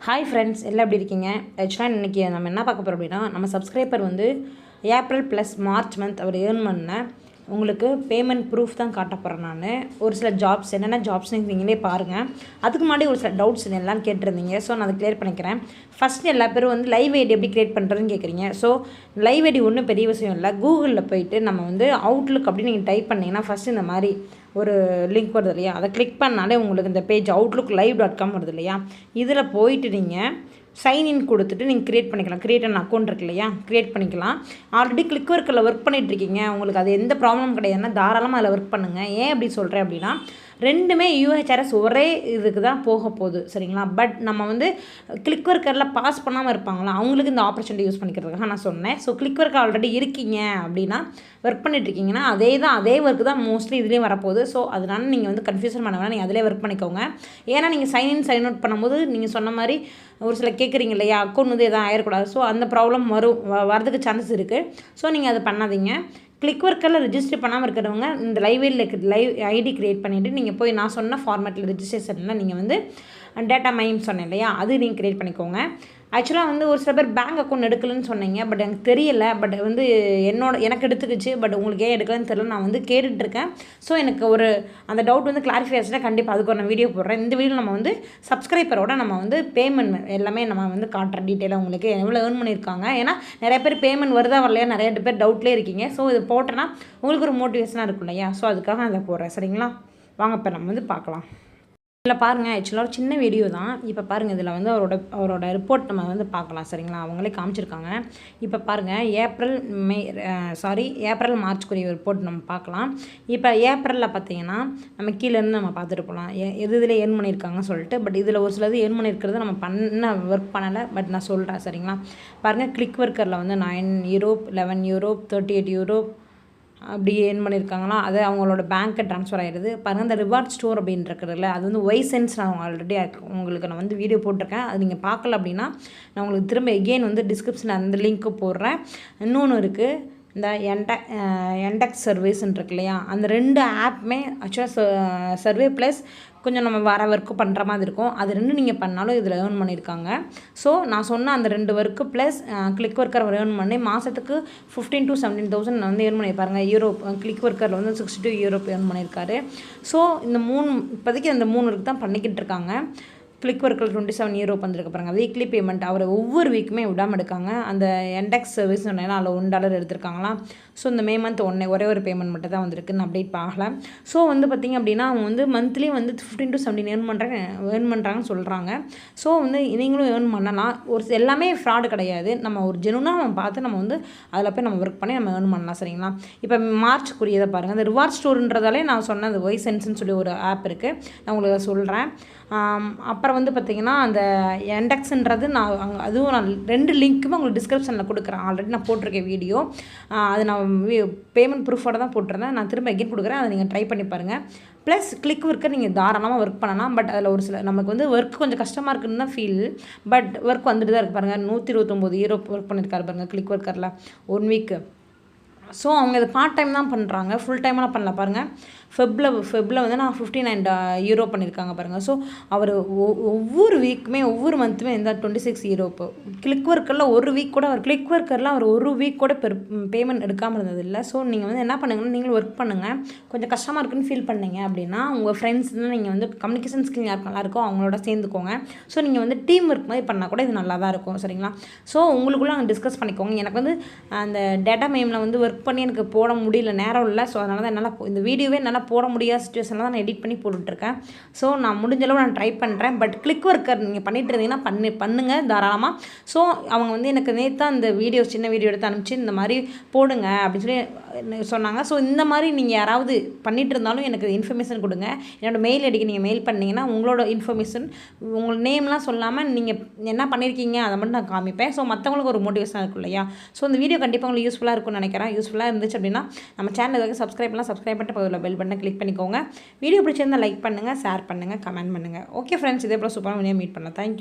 Hi friends, எல்லாம் எப்படி இருக்கீங்க? ஆக்சுவலாக இன்றைக்கி நம்ம என்ன பார்க்க போகிறோம் அப்படின்னா, நம்ம சப்ஸ்கிரைபர் வந்து ஏப்ரல் ப்ளஸ் மார்ச் மந்த் அவர் ஏர்ன் பண்ண உங்களுக்கு பேமெண்ட் ப்ரூஃப் தான் காட்ட போகிறேன். நான் ஒரு சில ஜாப்ஸ் என்னென்ன ஜாப்ஸ்னு நீங்களே பாருங்கள். அதுக்கு முன்னாடி ஒரு சில டவுட்ஸ் எல்லாம் கேட்டிருந்தீங்க. ஸோ நான் அதை கிளியர் பண்ணிக்கிறேன். ஃபஸ்ட்டு எல்லா பேரும் வந்து லைவ் ஐடி எப்படி க்ரியேட் பண்ணுறதுன்னு கேட்குறீங்க. ஸோ லைவ் ஐடி ஒன்றும் பெரிய விஷயம் இல்லை. கூகுளில் போயிட்டு நம்ம வந்து அவுட்லுக் அப்படின்னு நீங்கள் டைப் பண்ணிங்கன்னா ஃபஸ்ட்டு இந்த மாதிரி ஒரு லிங்க் வருது இல்லையா, அதை கிளிக் பண்ணாலே உங்களுக்கு இந்த பேஜ் outlooklive.com வருது இல்லையா, இதில் போயிட்டு நீங்கள் சைன்இன் கொடுத்துட்டு நீங்கள் க்ரியேட் பண்ணிக்கலாம். க்ரியேட் அன் அக்கௌண்ட் இருக்கு இல்லையா, க்ரியேட் பண்ணிக்கலாம். ஆல்ரெடி clickworkerல ஒர்க் பண்ணிகிட்ருக்கீங்க, உங்களுக்கு அது எந்த ப்ராப்ளம் கிடையாதுன்னா தாராளமாக அதில் ஒர்க் பண்ணுங்கள். ஏன் அப்படி சொல்கிறேன் அப்படின்னா, ரெண்டுமே யூஹெச்ஆர்எஸ் ஒரே இதுக்கு தான் போக போகுது, சரிங்களா? பட் நம்ம வந்து clickworkerல பாஸ் பண்ணாமல் இருப்பாங்களா, அவங்களுக்கு இந்த ஆப்பர்ச்சுனிட்டி யூஸ் பண்ணிக்கிறதுக்காக நான் சொன்னேன். ஸோ clickworker ஆல்ரெடி இருக்கீங்க அப்படின்னா, ஒர்க் பண்ணிட்டுருக்கீங்கன்னா அதே ஒர்க்கு தான் மோஸ்ட்லி இதுலேயும் வரப்போகுது. ஸோ அதனால நீங்கள் வந்து கன்ஃபியூஷன் பண்ண வேணாம், நீங்கள் அதிலே ஒர்க் பண்ணிக்கோங்க. ஏன்னா நீங்கள் சைன் அவுட் பண்ணும்போது நீங்கள் சொன்ன மாதிரி ஒரு சில கேட்குறீங்க இல்லையா, அக்கௌண்ட் வந்து எதாவது ஆயிடக்கூடாது. ஸோ அந்த ப்ராப்ளம் வரதுக்கு சான்சஸ் இருக்குது. ஸோ நீங்கள் அதை பண்ணாதீங்க. clickworkerல ரிஜிஸ்டர் பண்ணாமல் இருக்கிறவங்க இந்த லைவ் ஐடி க்ரியேட் பண்ணிவிட்டு நீங்கள் போய் நான் சொன்ன ஃபார்மேட்டில் ரிஜிஸ்ட்ரேஷனில் நீங்கள் வந்து டேட்டா மைம் சொன்னேன் இல்லையா, அது நீங்கள் க்ரியேட் பண்ணிக்கோங்க. ஆக்சுவலாக வந்து ஒரு சில பேர் பேங்க் அக்கௌண்ட் எடுக்கலன்னு சொன்னீங்க. பட் எனக்கு தெரியல. பட் வந்து எனக்கு எடுத்துக்கிச்சு. பட் உங்களுக்கு ஏன் எடுக்கலன்னு தெரியல. நான் வந்து கேட்டுட்ருக்கேன். ஸோ எனக்கு ஒரு அந்த டவுட் வந்து கிளாரிஃபை ஆச்சுன்னா கண்டிப்பாக அதுக்கு ஒரு நான் வீடியோ போடுறேன். இந்த வீடியோ நம்ம வந்து சப்ஸ்கிரைபரோட நம்ம வந்து பேமெண்ட் எல்லாமே நம்ம வந்து காட்டுற டீட்டெயிலாக உங்களுக்கு எவ்வளோ ஏர்ன் பண்ணியிருக்காங்க. ஏன்னா நிறைய பேர் பேமெண்ட் வருதா வரலையா நிறைய பேர் டவுட்லேயே இருக்கீங்க. ஸோ இது போட்டேன்னா உங்களுக்கு ஒரு மோட்டிவேஷனாக இருக்கும் இல்லையா, ஸோ அதுக்காக நான் அதை போடுறேன். சரிங்களா, வாங்க இப்போ நம்ம வந்து பார்க்கலாம். இதில் பாருங்கள், ஆக்சுவலாக ஒரு சின்ன வீடியோ தான். இப்போ பாருங்கள், இதில் வந்து அவரோட ரிப்போர்ட் நம்ம வந்து பார்க்கலாம். சரிங்களா, அவங்களே காமிச்சிருக்காங்க. இப்போ பாருங்கள், ஏப்ரல் மார்ச்க்குரிய ரிப்போர்ட் நம்ம பார்க்கலாம். இப்போ ஏப்ரலில் பார்த்தீங்கன்னா நம்ம கீழேருந்து நம்ம பார்த்துட்டு போகலாம் இதில் ஏர்ன் பண்ணியிருக்காங்கன்னு சொல்லிட்டு. பட் இதில் ஒரு சிலது ஏர்ன் பண்ணியிருக்கிறது நம்ம ஒர்க் பண்ணலை. பட் நான் சொல்கிறேன். சரிங்களா, பாருங்கள், clickworkerல வந்து €9, €11, €38 அப்படி ஏர்ன் பண்ணியிருக்காங்களா, அது அவங்களோட பேங்க்கை ட்ரான்ஸ்ஃபர் ஆகிடுது. பாருங்கள், இந்த ரிவார்ட் ஸ்டோர் அப்படின்றதுல அது வந்து ஒய்சென்ஸ் நான் ஆல்ரெடி உங்களுக்கு நான் வந்து வீடியோ போட்டிருக்கேன். அது நீங்கள் பார்க்கல அப்படின்னா நான் உங்களுக்கு திரும்ப எகெயின் வந்து டிஸ்கிரிப்ஷனில் அந்த லிங்க்கு போடுறேன். இன்னொன்று இருக்குது, இந்த என்டெக்ஸ் சர்வீஸ்ன்னு இருக்கு இல்லையா, அந்த 2 ஆப்புமே ஆக்சுவலாக சர்வே ப்ளஸ் கொஞ்சம் நம்ம வர ஒர்க்கு பண்ணுற மாதிரி இருக்கும். அது 2 நீங்கள் பண்ணாலும் இதில் ஏர்ன் பண்ணியிருக்காங்க. ஸோ நான் சொன்ன அந்த 2 ஒர்க்கு ப்ளஸ் clickworker ஏர்ன் பண்ணி மாதத்துக்கு 15,000 to 17,000 வந்து ஏர்ன் பண்ணியிருப்பாருங்க. clickworkerல வந்து €62 ஏர்ன் பண்ணியிருக்காரு. ஸோ இந்த 3 இப்போதைக்கு அந்த 3 ஒர்க் தான் பண்ணிக்கிட்டு இருக்காங்க. clickworkerல €27 வந்திருக்கு பாருங்கள். வீக்லி பேமெண்ட் அவர் ஒவ்வொரு வீக்குமே விடாமல் எடுக்காங்க. அந்த என்டெக்ஸ் சர்வீஸ் சொன்னேன்னா அதில் $1 எடுத்திருக்காங்களா. ஸோ இந்த மே மந்த் ஒரே ஒரு பேமெண்ட் மட்டும் தான் வந்திருக்குன்னு அப்டேட் ஆகலை. ஸோ வந்து பார்த்திங்க அப்படின்னா அவங்க வந்து மந்த்லி வந்து 15 to 17 ஏர்ன் பண்ணுறாங்கன்னு சொல்கிறாங்க. ஸோ வந்து நீங்களும் ஏர்ன் பண்ணலாம். எல்லாமே ஃப்ராடு கிடையாது. நம்ம ஒரு ஜெனுனாக நம்ம பார்த்து நம்ம வந்து அதில் போய் நம்ம ஒர்க் பண்ணி நம்ம ஏர்ன் பண்ணலாம். சரிங்களா, இப்போ மார்ச்க்குரியதை பாருங்கள். அந்த ரிவார்ட் ஸ்டோர்ன்றதாலே நான் சொன்ன அந்த ஒய்சென்ஸ்ன்னு சொல்லி ஒரு ஆப் இருக்குது, நான் உங்களுக்கு சொல்கிறேன். அப்புறம் வந்து பார்த்திங்கன்னா அந்த என்டெக்ஸ்ன்றது அதுவும் நான் 2 லிங்க்குமே உங்களுக்கு டிஸ்கிரிப்ஷனில் கொடுக்குறேன். ஆல்ரெடி நான் போட்டிருக்கேன் வீடியோ. அது நான் பேமெண்ட் ப்ரூஃபோட தான் போட்டிருந்தேன். நான் திரும்ப எகெயின் கொடுக்குறேன், அதை நீங்கள் ட்ரை பண்ணி பாருங்கள். ப்ளஸ் clickworker நீங்கள் தாராளமாக ஒர்க் பண்ணலாம். பட் அதில் ஒரு சில நமக்கு வந்து ஒர்க் கொஞ்சம் கஷ்டமாக இருக்குன்னு தான் ஃபீல். பட் ஒர்க் வந்துட்டு தான் இருக்குது பாருங்கள். €129 ஒர்க் பண்ணியிருக்காரு பாருங்கள் clickworkerல 1 வீக்கு. ஸோ அவங்க இது பார்ட் டைம் தான் பண்ணுறாங்க, ஃபுல் டைமெலாம் பண்ணல. பாருங்கள், ஃபெப்பில் வந்து நான் €59 பண்ணியிருக்காங்க பாருங்கள். ஸோ அவர் ஒவ்வொரு வீக்குமே ஒவ்வொரு மந்த்துமே இந்த €26 இப்போ clickworkerல ஒரு வீக் கூட அவர் ஒரு வீக் கூட பேமெண்ட் எடுக்காமல் இருந்தது இல்லை. ஸோ நீங்கள் வந்து என்ன பண்ணுங்கன்னா, நீங்களும் ஒர்க் பண்ணுங்கள். கொஞ்சம் கஷ்டமாக இருக்குன்னு ஃபீல் பண்ணீங்க அப்படின்னா உங்கள் ஃப்ரெண்ட்ஸ் நீங்கள் வந்து கம்யூனிகேஷன் ஸ்கில் யாருக்கு நல்லா இருக்கோ அவங்களோட சேர்ந்துக்கோங்க. ஸோ நீங்கள் வந்து டீம் ஒர்க் மாதிரி பண்ணால் கூட இது நல்லா தான் இருக்கும். சரிங்களா, ஸோ உங்களுக்குள்ளே அங்கே டிஸ்கஸ் பண்ணிக்கோங்க. எனக்கு வந்து அந்த டேட்டா மைமில் வந்து ஒர்க் பண்ணி எனக்கு போட முடியல, நேரம் இல்லை. ஸோ அதனால தான் என்னால் இந்த வீடியோவே என்னால் போட முடியாத சுச்சுவேஷனில் தான் நான் எடிட் பண்ணி போட்டுட்ருக்கேன். ஸோ நான் முடிஞ்சளவு நான் ட்ரை பண்ணுறேன். பட் clickworker நீங்கள் பண்ணிட்டு இருந்தீங்கன்னா பண்ணுங்கள் தாராளமாக. ஸோ அவங்க வந்து எனக்கு நேற்று அந்த சின்ன வீடியோ எடுத்து அனுப்பிச்சு இந்த மாதிரி போடுங்க அப்படின்னு சொல்லி சொன்னாங்க. ஸோ இந்த மாதிரி நீங்கள் யாராவது பண்ணிகிட்டு இருந்தாலும் எனக்கு இன்ஃபர்மேஷன் கொடுங்க. என்னோடய மெயில் ஐடிக்கு நீங்கள் மெயில் பண்ணிங்கன்னா உங்களோட இன்ஃபர்மேஷன், உங்கள் நேம்லாம் சொல்லாமல் நீங்கள் என்ன பண்ணியிருக்கீங்க அதை மட்டும் நான் காமிப்பேன். ஸோ மற்றவங்களுக்கு ஒரு மோட்டிவேஷனாக இருக்கும் இல்லையா. ஸோ இந்த வீடியோ கண்டிப்பாக உங்களுக்கு யூஸ்ஃபுல்லாக இருக்கும்னு நினைக்கிறேன். யூஸ்ஃபுல்லாக இருந்துச்சு அப்படின்னா நம்ம சேனலுக்கு சப்ஸ்கிரைப் பண்ணிட்டு பக்கத்தில் பெல் பட்டனை கிளிக் பண்ணிக்கோங்க. வீடியோ பிடிச்சிருந்தால் லைக் பண்ணுங்கள், ஷேர் பண்ணுங்கள், கமெண்ட் பண்ணுங்கள். ஓகே ஃப்ரெண்ட்ஸ், இதே போல் சூப்பரான வீடியோ மீட் பண்ணலாம். தேங்க்யூ.